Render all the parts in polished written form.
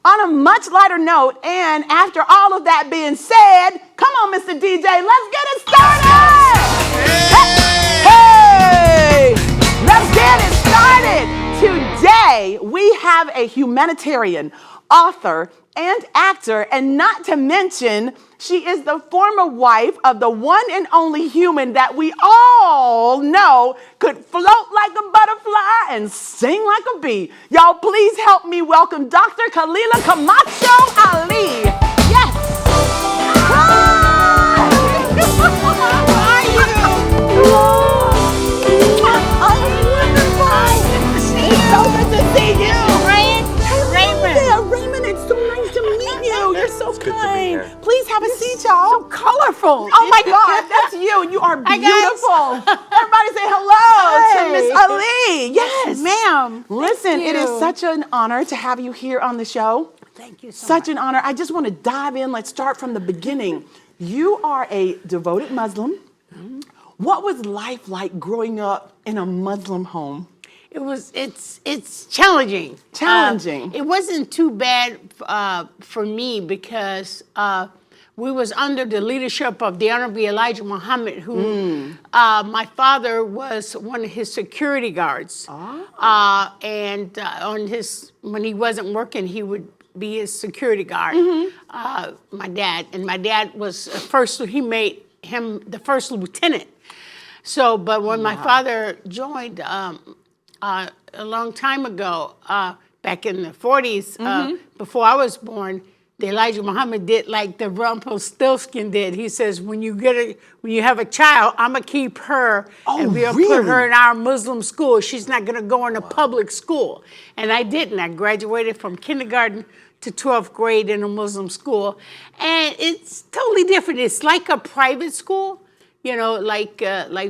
On a much lighter note, and after all of that being said, come on, Mr. DJ, let's get it started! Hey! Let's get it started! Today, we have a humanitarian, author, and actor, and not to mention, she is the former wife of the one and only human that we all know could float like a butterfly and sing like a bee. Y'all, please help me welcome Dr. Khalilah Ali. Yes! Hi! How are you? I'm wonderful. It's so good to see you. Raymond, it's so nice to meet you. You're so kind. Please have a seat, y'all. So colorful. Oh my God, that's you. You are beautiful. Everybody say hello to Miss Ali. Yes, ma'am. Listen, it is such an honor to have you here on the show. Thank you so much. Such an honor. I just want to dive in. Let's start from the beginning. You are a devoted Muslim. Mm-hmm. What was life like growing up in a Muslim home? It's challenging. Challenging. It wasn't too bad for me because we was under the leadership of the Honorable Elijah Muhammad, who my father was one of his security guards. And when he wasn't working, he would be his security guard. My dad was he made him the first lieutenant. So, but when my father joined a long time ago, back in the 40s, before I was born, the Elijah Muhammad did like the Rumpelstiltskin did. He says, when you have a child, I'm gonna keep her and we'll put her in our Muslim school. She's not gonna go in a public school. And I didn't. I graduated from kindergarten to 12th grade in a Muslim school. And it's totally different. It's like a private school. You know, like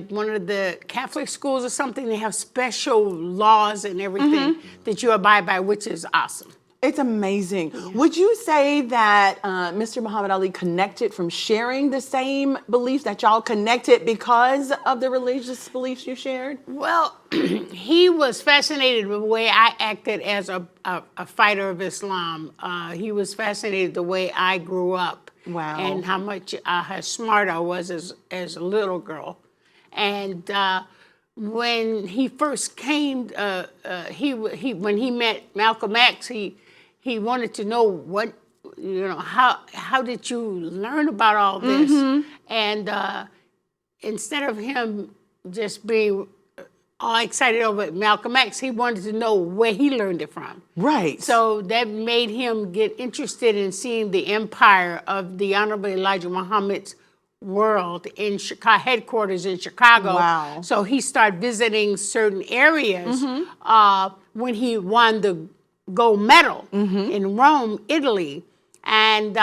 one of the Catholic schools or something, they have special laws and everything that you abide by, which is awesome. It's amazing. Yeah. Would you say that Mr. Muhammad Ali connected from sharing the same beliefs, that y'all connected because of the religious beliefs you shared? Well, he was fascinated with the way I acted as a fighter of Islam. He was fascinated the way I grew up. Wow. And how smart I was as a little girl. And when he first came, when he met Malcolm X, he wanted to know how did you learn about all this? And instead of him just being all excited over Malcolm X, he wanted to know where he learned it from. Right. So that made him get interested in seeing the empire of the Honorable Elijah Muhammad's world in Chicago, headquarters in Chicago. Wow. So he started visiting certain areas when he won the gold medal in Rome, Italy. And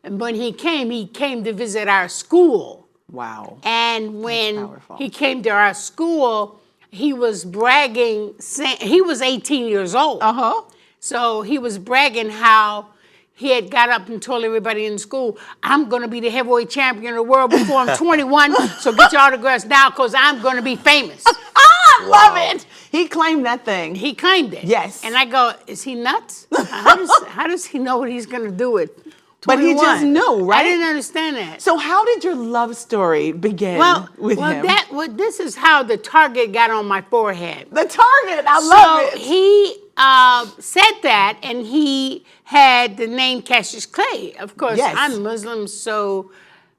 when he came to visit our school. Wow. And when he came to our school, he was bragging, he was 18 years old. So he was bragging how he had got up and told everybody in school, I'm going to be the heavyweight champion of the world before I'm 21, so get your autographs now because I'm going to be famous. I love it. He claimed that thing. He claimed it. Yes. And I go, is he nuts? How does he know what he's going to do with 21? But he just knew, right? I didn't understand that. So how did your love story begin with him? This is how the target got on my forehead. The target, I love it. He said that, and he had the name Cassius Clay. Of course, I'm Muslim, so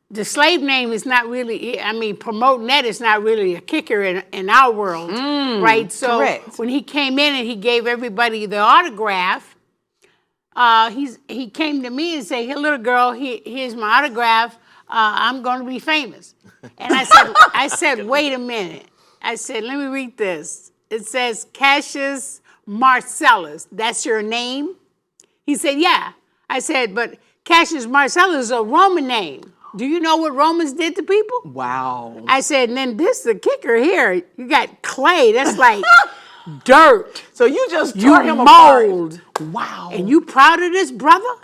the slave name is not really, promoting that is not really a kicker in our world, right? So when he came in and he gave everybody the autograph, he came to me and said, "Hey, little girl, here's my autograph. I'm going to be famous." And I said, wait a minute. I said, let me read this. It says, Cassius Marcellus, that's your name? He said, yeah. I said, but Cassius Marcellus is a Roman name. Do you know what Romans did to people? Wow. I said, and then this is the kicker here. You got clay. That's like dirt. So you just tore him apart. Wow. And you proud of this, brother?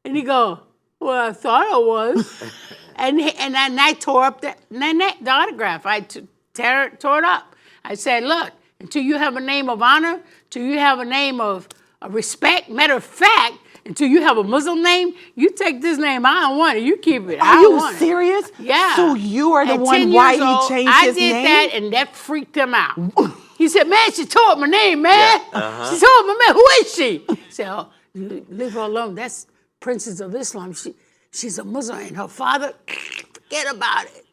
And he go, well, I thought I was. and I tore up the autograph. I tore it up. I said, look, until you have a name of honor, till you have a name of respect, matter of fact, until you have a Muslim name, you take this name. I don't want it. You keep it. Are you serious? Yeah. So you are the At one 10 why years old, he changed his name? I did that, and that freaked him out. He said, man, she tore up my name, man. Yeah. She tore up my name. Who is she? I said, oh, leave her alone. That's Princess of Islam. She's a Muslim, and her father, forget about it.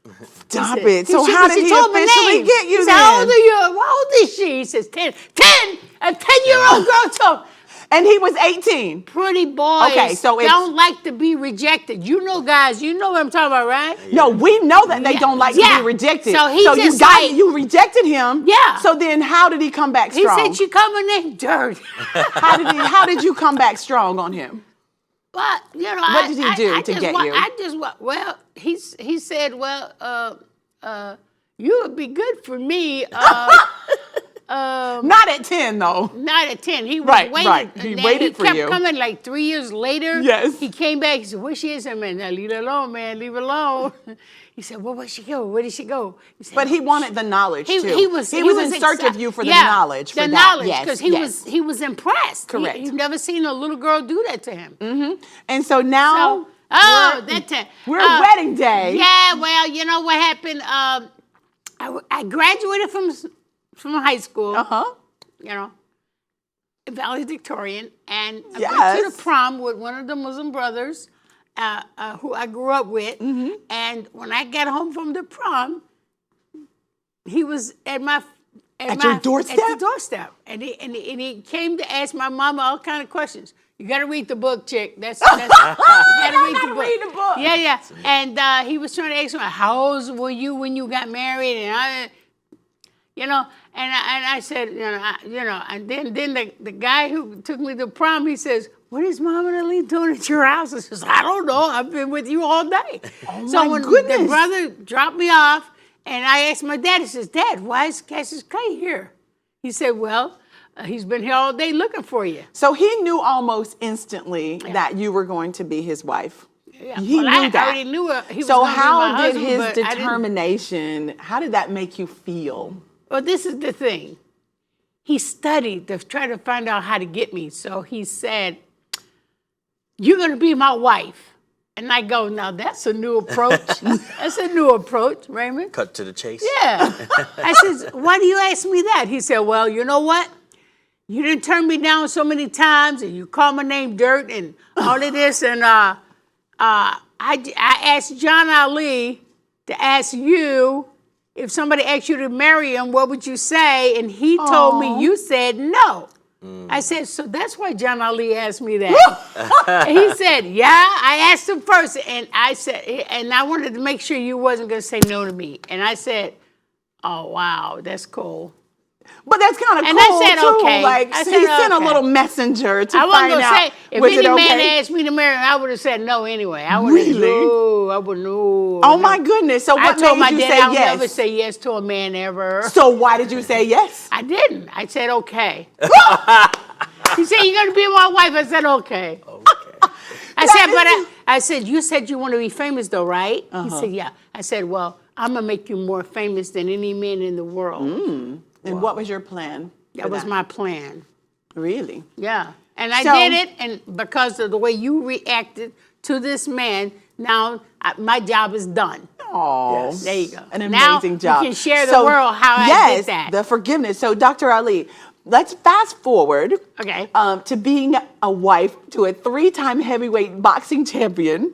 Stop it. So how did he officially get you then? How old are you? How old is she? He says, 10. 10! A 10-year-old girl told. And he was 18. Pretty boys don't like to be rejected. You know, guys, you know what I'm talking about, right? Yeah. No, we know that they don't like to be rejected. So you rejected him. Yeah. So then how did he come back strong? He said, she coming in dirt. How did you come back strong on him? But, you know, what did he do to get you? He said, well, you would be good for me. Not at 10, though. Not at 10. He was waiting. Right. He waited for you. He kept coming like 3 years later. Yes. He came back. He said, where she is? I said, man, leave her alone, man. Leave her alone. He said, well, where'd she go? Where did she go? He said, but he wanted the knowledge, too. He was in search of you for the knowledge. The knowledge, because he was impressed. Correct. He'd never seen a little girl do that to him. Mm-hmm. And so now... that time. We're wedding day. Yeah, well, you know what happened? I graduated from high school. Uh-huh. You know, valedictorian, and I went to the prom with one of the Muslim brothers who I grew up with. Mm-hmm. And when I got home from the prom, he was at your doorstep? At the doorstep, and he came to ask my mama all kind of questions. You got to read the book, chick. That's you got to read the book. Yeah. And he was trying to ask me, how old were you when you got married? And I said, and then the guy who took me to prom, he says, what is Muhammad Ali doing at your house? I says, I don't know. I've been with you all day. So when the brother dropped me off, and I asked my dad, he says, Dad, why is Cassius Clay here? He said, well, he's been here all day looking for you. So he knew almost instantly that you were going to be his wife. Yeah. He knew that. I already knew it. So how did his determination, how did that make you feel? Well, this is the thing. He studied to try to find out how to get me. So he said, you're going to be my wife. And I go, now that's a new approach. That's a new approach, Raymond. Cut to the chase. Yeah. I said, why do you ask me that? He said, well, you know what? You didn't turn me down so many times, and you called my name dirt and all of this. And I asked John Ali to ask you, if somebody asked you to marry him, what would you say? And he told me, you said no. I said, so that's why John Ali asked me that. And he said, yeah, I asked him first. And I said, and I wanted to make sure you wasn't going to say no to me. And I said, oh, wow, that's cool. But that's kind of cool, I said, too. okay. Like, he sent a little messenger to find out. Say, if any man asked me to marry him, I would have said no anyway. I would have no. I would know. Oh, my goodness. So what told my made you dad say I would yes? never say yes to a man ever. So why did you say yes? I didn't. I said okay. He said, you're going to be my wife. I said, okay. I said, you said you want to be famous though, right? He said, yeah. I said, well, I'm going to make you more famous than any man in the world. And what was your plan? That was my plan. Really? Yeah. And I did it, and because of the way you reacted to this man, now my job is done. Oh, yes. There you go. An amazing job. You can share the world how I did that. The forgiveness. So, Dr. Ali, let's fast forward to being a wife to a 3-time heavyweight boxing champion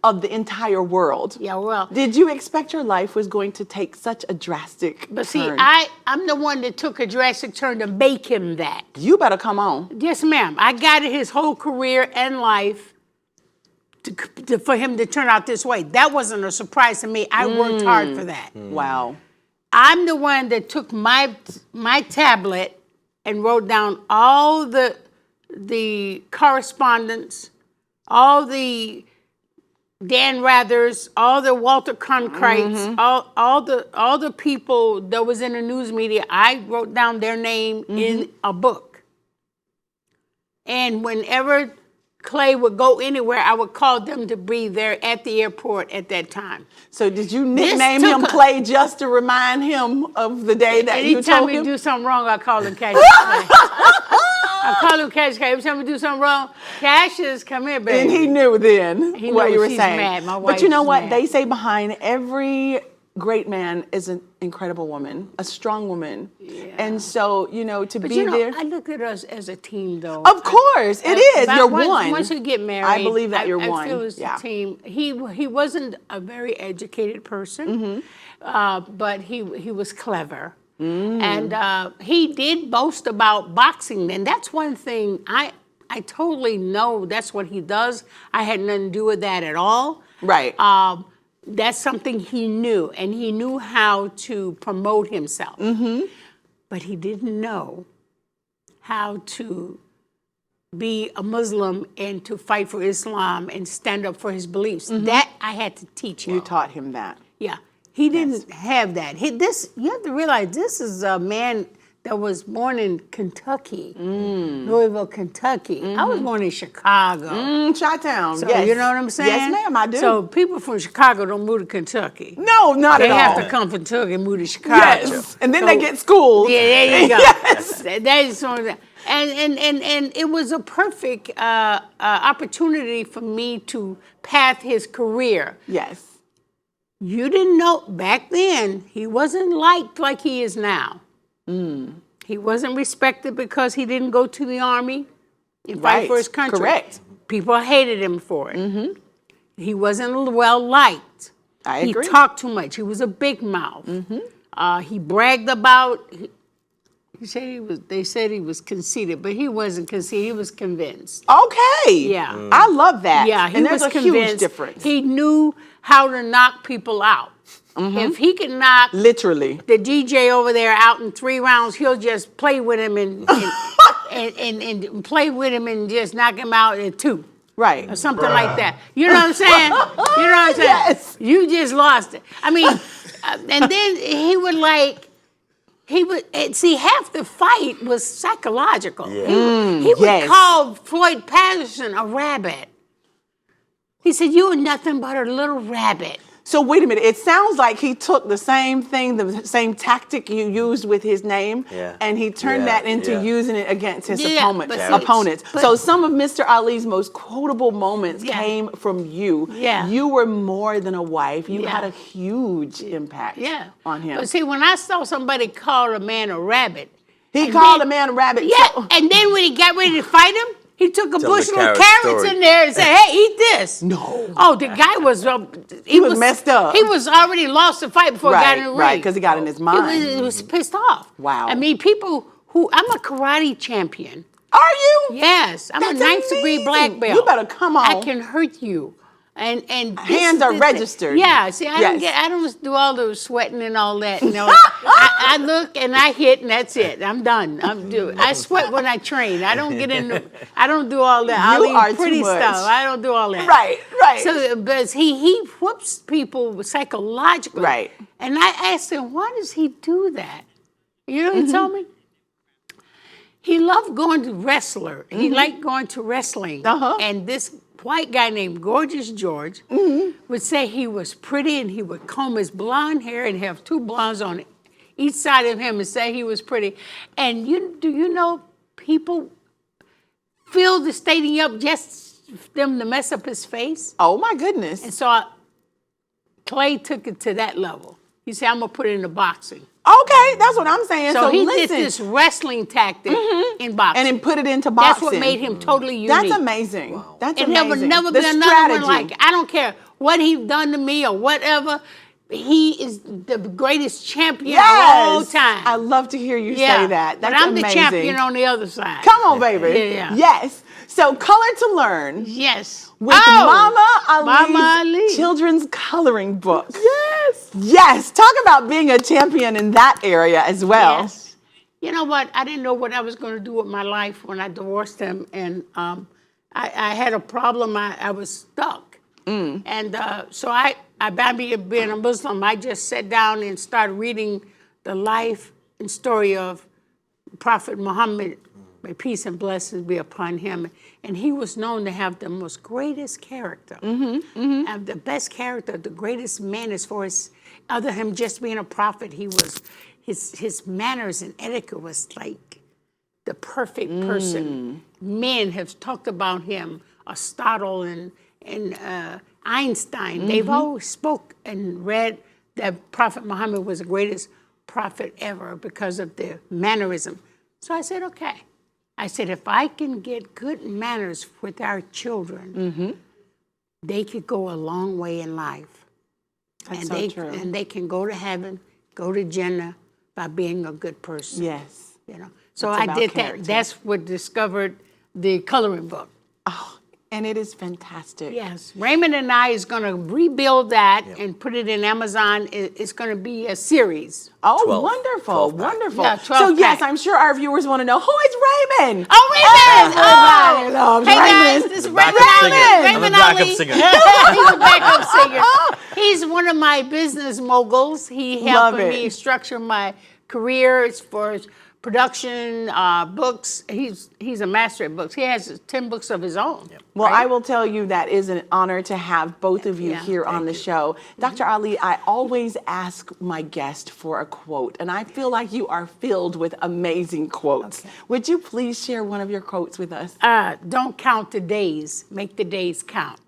of the entire world. Yeah, well. Did you expect your life was going to take such a drastic But see, turn? I'm the one that took a drastic turn to make him that. You better come on. Yes, ma'am. I guided his whole career and life for him to turn out this way. That wasn't a surprise to me. I worked hard for that. Wow. I'm the one that took my tablet and wrote down all the correspondence, all the Dan Rathers, all the Walter Cronkite's, all the people that was in the news media. I wrote down their name in a book. And whenever Clay would go anywhere, I would call them to be there at the airport at that time. So did you nickname him Clay just to remind him of the day that you told him? Anytime he do something wrong, I call him Cassius Clay. I call him Cash. Every time we do something wrong, Cassius, come here, baby. And he knew then He what knew you were she's saying. mad. My But you know wife's what? mad. They say behind every great man is an incredible woman, a strong woman. Yeah. And so, to But be there. I look at us as a team, though. Of course, it is. But You're once, one. Once you get married, I believe that you're I one. feel it's a team. He wasn't a very educated person, but he was clever. And he did boast about boxing, and that's one thing I totally know that's what he does. I had nothing to do with that at all. Right. That's something he knew, and he knew how to promote himself. But he didn't know how to be a Muslim and to fight for Islam and stand up for his beliefs. That I had to teach him. You taught him that. Yeah. He didn't have that. You have to realize this is a man that was born in Kentucky, Louisville, Kentucky. I was born in Chicago. Chi-town, So, yes. you know what I'm saying? Yes, ma'am, I do. So people from Chicago don't move to Kentucky. No, not They at all. have to come from Kentucky and move to Chicago. Yes, and then they get schooled. Yeah, there you go. Yes. That is sort of that. And it was a perfect opportunity for me to path his career. Yes. You didn't know back then he wasn't liked like he is now. He wasn't respected because he didn't go to the army and fight for his country. Correct. People hated him for it. He wasn't well liked. I agree. He talked too much. He was a big mouth. He bragged about. They said he was conceited, but he wasn't conceited. He was convinced. Okay. Yeah. I love that. Yeah, he and there's was a convinced. huge difference. He knew how to knock people out. If he could knock Literally. the DJ over there out in 3 rounds, he'll just play with him and play with him and just knock him out in 2. Right. Or something like that. You know what I'm saying? You know what I'm saying? Yes. You just lost it. I mean, and then he would see, half the fight was psychological. Yeah. He would Yes. call Floyd Patterson a rabbit. He said, "You are nothing but a little rabbit." So wait a minute. It sounds like he took the same thing, the same tactic you used with his name, and he turned that into using it against his opponents. So some of Mr. Ali's most quotable moments came from you. Yeah. You were more than a wife. You had a huge impact on him. But see, when I saw somebody call a man a rabbit, He called a man a rabbit. yeah, too. and then when he got ready to fight him, he took a Tell bushel the of carrot carrots story. in there and said, "Hey, eat this." No. Oh, the guy was He was messed up. He was already lost the fight before he got in the ring. Right, because he got in his mind. He was pissed off. Wow. I mean, people who I'm a karate champion. Are you? Yes, I'm That's a 9th degree black amazing. belt. You better come on. I can hurt you. And Hands are registered. Yeah, see, I don't do all the sweating and all that. You know, I look and I hit and that's it. I'm done. I sweat when I train. I don't get into. I don't do all that. You are I'll eat pretty too much. stuff. I don't do all that. Right. So, but he whoops people psychologically. Right. And I asked him, why does he do that? You know what he told me? He loved going to wrestler. He liked going to wrestling. And this white guy named Gorgeous George would say he was pretty, and he would comb his blonde hair and have 2 blondes on each side of him and say he was pretty. And do you know people filled the stadium up just for them to mess up his face? Oh my goodness. And so Clay took it to that level. He said, I'm going to put it into boxing. Okay, that's what I'm saying. So he listen. did this wrestling tactic in boxing. And then put it into boxing. That's what made him totally unique. That's amazing. Wow. That's and amazing. there will never The be another strategy. one like it. I don't care what he's done to me or whatever. He is the greatest champion of all time. I love to hear you say that. That's but I'm amazing. the champion on the other side. Come on, baby. Yeah. Yes. So Color to Learn. Yes. With Mama Ali's Ali. children's coloring book. Yes. Yes. Talk about being a champion in that area as well. Yes. You know what? I didn't know what I was going to do with my life when I divorced him. And I had a problem. I was stuck. And so by being a Muslim, I just sat down and started reading the life and story of Prophet Muhammad. May peace and blessings be upon him. And he was known to have the most greatest character. Have the best character, the greatest man as far as, other than him just being a prophet, he was, his manners and etiquette was like the perfect person. Men have talked about him, Aristotle and Einstein. They've always spoke and read that Prophet Muhammad was the greatest prophet ever because of the mannerism. So I said, okay. I said, if I can get good manners with our children, they could go a long way in life. That's and so true. And they can go to heaven, go to Jannah by being a good person. Yes. You know. So It's I about did character. that. That's what discovered the coloring book. Oh, and it is fantastic. Yes. Raymond and I is going to rebuild that and put it in Amazon. It's going to be a series. Oh, 12 wonderful, 12 pack. wonderful. Yeah, 12 so yes, pack. I'm sure our viewers want to know, who is Raymond? Oh, Raymond! Everybody loves Hey Raymond. guys, this is The Raymond backup Ali. singer. I'm the Raymond backup Ali. singer. He's a backup singer. He's one of my business moguls. He Love helped it. me structure my career. It's for production, books. He's a master at books. He has 10 books of his own. Well, right? I will tell you that is an honor to have both of you Yeah, here on the show. Dr. Ali, I always ask my guest for a quote, and I feel like you are filled with amazing quotes. Okay. Would you please share one of your quotes with us? Don't count the days. Make the days count.